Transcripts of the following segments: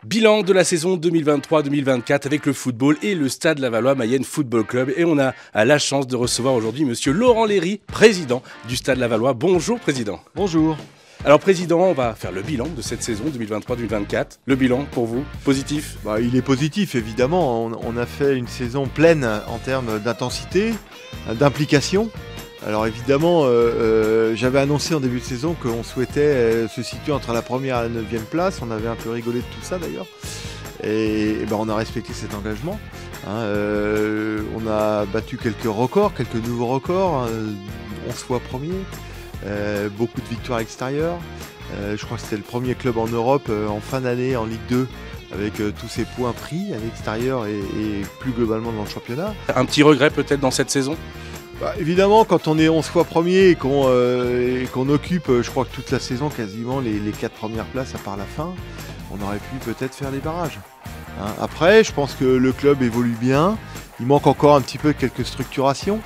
Bilan de la saison 2023-2024 avec le football et le Stade Lavallois-Mayenne Football Club. Et on a la chance de recevoir aujourd'hui monsieur Laurent Léry, président du Stade Lavallois. Bonjour président. Bonjour. Alors président, on va faire le bilan de cette saison 2023-2024. Le bilan pour vous, positif? Il est positif évidemment. On a fait une saison pleine en termes d'intensité, d'implication. Alors évidemment, j'avais annoncé en début de saison qu'on souhaitait se situer entre la première et la 9e place. On avait un peu rigolé de tout ça d'ailleurs. Et on a respecté cet engagement. On a battu quelques records, quelques nouveaux records. 11 fois premier, beaucoup de victoires extérieures. Je crois que c'était le premier club en Europe en fin d'année en Ligue 2 avec tous ces points pris à l'extérieur et plus globalement dans le championnat. Un petit regret peut-être dans cette saison? Évidemment, quand on est 11 fois premier et qu'on occupe, je crois que toute la saison, quasiment les 4 premières places à part la fin, on aurait pu peut-être faire les barrages. Après, je pense que le club évolue bien. Il manque encore un petit peu quelques structurations,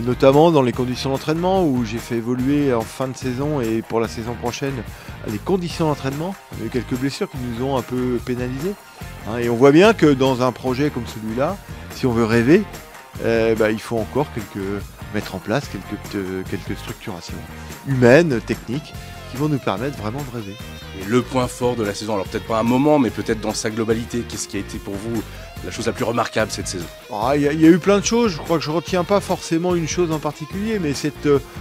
notamment dans les conditions d'entraînement où j'ai fait évoluer en fin de saison et pour la saison prochaine les conditions d'entraînement. On a eu quelques blessures qui nous ont un peu pénalisés. Et on voit bien que dans un projet comme celui-là, si on veut rêver, il faut encore mettre en place quelques structurations humaines, techniques, qui vont nous permettre vraiment de rêver. Et le point fort de la saison, alors peut-être pas un moment, mais peut-être dans sa globalité, qu'est-ce qui a été pour vous la chose la plus remarquable cette saison? Il y a eu plein de choses, je crois que je ne retiens pas forcément une chose en particulier, mais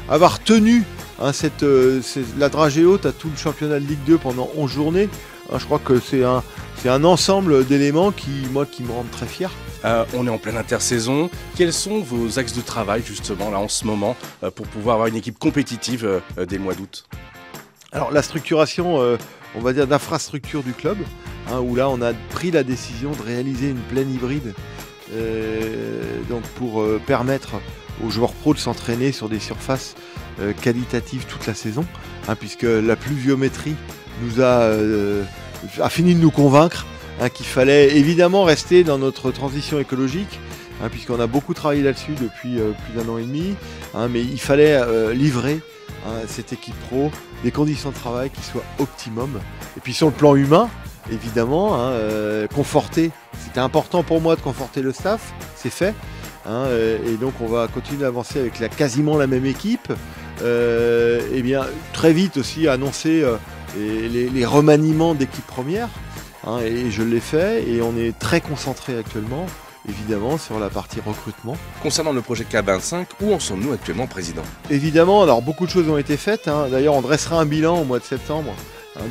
avoir tenu la dragée haute à tout le championnat de Ligue 2 pendant 11 journées, je crois que c'est un ensemble d'éléments qui me rendent très fier. On est en pleine intersaison. Quels sont vos axes de travail justement là en ce moment pour pouvoir avoir une équipe compétitive dès le mois d'août? Alors la structuration, on va dire d'infrastructure du club, où là on a pris la décision de réaliser une pleine hybride donc pour permettre aux joueurs pros de s'entraîner sur des surfaces qualitatives toute la saison, puisque la pluviométrie nous a fini de nous convaincre qu'il fallait évidemment rester dans notre transition écologique, puisqu'on a beaucoup travaillé là-dessus depuis plus d'1 an et demi, mais il fallait livrer cette équipe pro des conditions de travail qui soient optimum. Et puis sur le plan humain, évidemment, conforter, c'était important pour moi de conforter le staff, c'est fait. Et donc on va continuer à avancer avec quasiment la même équipe. Et bien très vite aussi annoncer les remaniements d'équipe première. Et je l'ai fait et on est très concentré actuellement, évidemment, sur la partie recrutement. Concernant le projet CAP 25, où en sommes-nous actuellement, président? Évidemment, alors beaucoup de choses ont été faites. D'ailleurs, on dressera un bilan au mois de septembre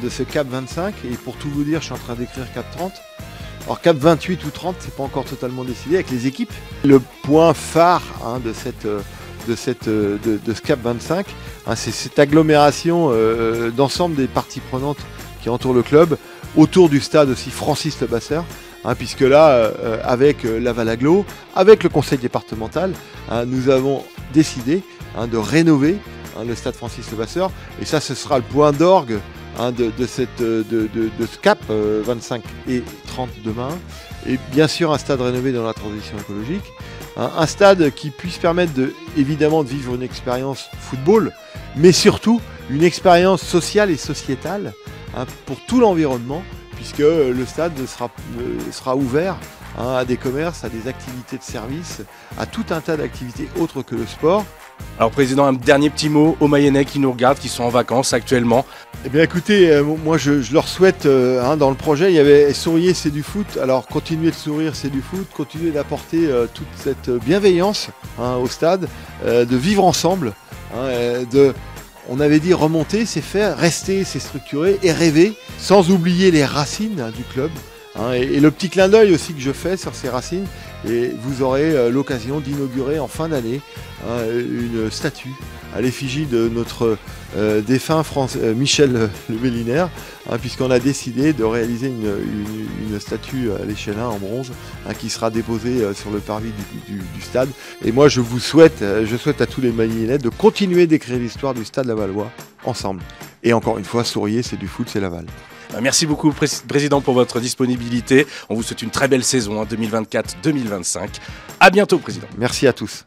de ce CAP 25. Et pour tout vous dire, je suis en train d'écrire CAP 30. Alors CAP 28 ou 30, c'est pas encore totalement décidé avec les équipes. Le point phare de ce CAP 25, c'est cette agglomération d'ensemble des parties prenantes qui entourent le club, autour du stade aussi Francis Levasseur, puisque là, avec Laval-Agglo, avec le conseil départemental, nous avons décidé de rénover le stade Francis Levasseur, et ça ce sera le point d'orgue de ce CAP 25 et 30 demain, et bien sûr un stade rénové dans la transition écologique, un stade qui puisse permettre évidemment de vivre une expérience football, mais surtout une expérience sociale et sociétale pour tout l'environnement, puisque le stade sera ouvert à des commerces, à des activités de service, à tout un tas d'activités autres que le sport. Alors président, un dernier petit mot aux Mayennais qui nous regardent, qui sont en vacances actuellement. Eh bien écoutez, moi je leur souhaite, dans le projet, il y avait sourire c'est du foot, alors continuez de sourire c'est du foot, continuez d'apporter toute cette bienveillance au stade, de vivre ensemble, on avait dit remonter, c'est faire, rester, c'est structurer et rêver, sans oublier les racines du club. Et le petit clin d'œil aussi que je fais sur ces racines, et vous aurez l'occasion d'inaugurer en fin d'année une statue à l'effigie de notre défunt Michel Le Bellinaire, puisqu'on a décidé de réaliser une statue à l'échelle 1 en bronze qui sera déposée sur le parvis du stade. Et moi je souhaite à tous les Mayennais de continuer d'écrire l'histoire du Stade Lavallois ensemble. Et encore une fois, souriez, c'est du foot, c'est Laval. Merci beaucoup, président, pour votre disponibilité. On vous souhaite une très belle saison 2024-2025. À bientôt, président. Merci à tous.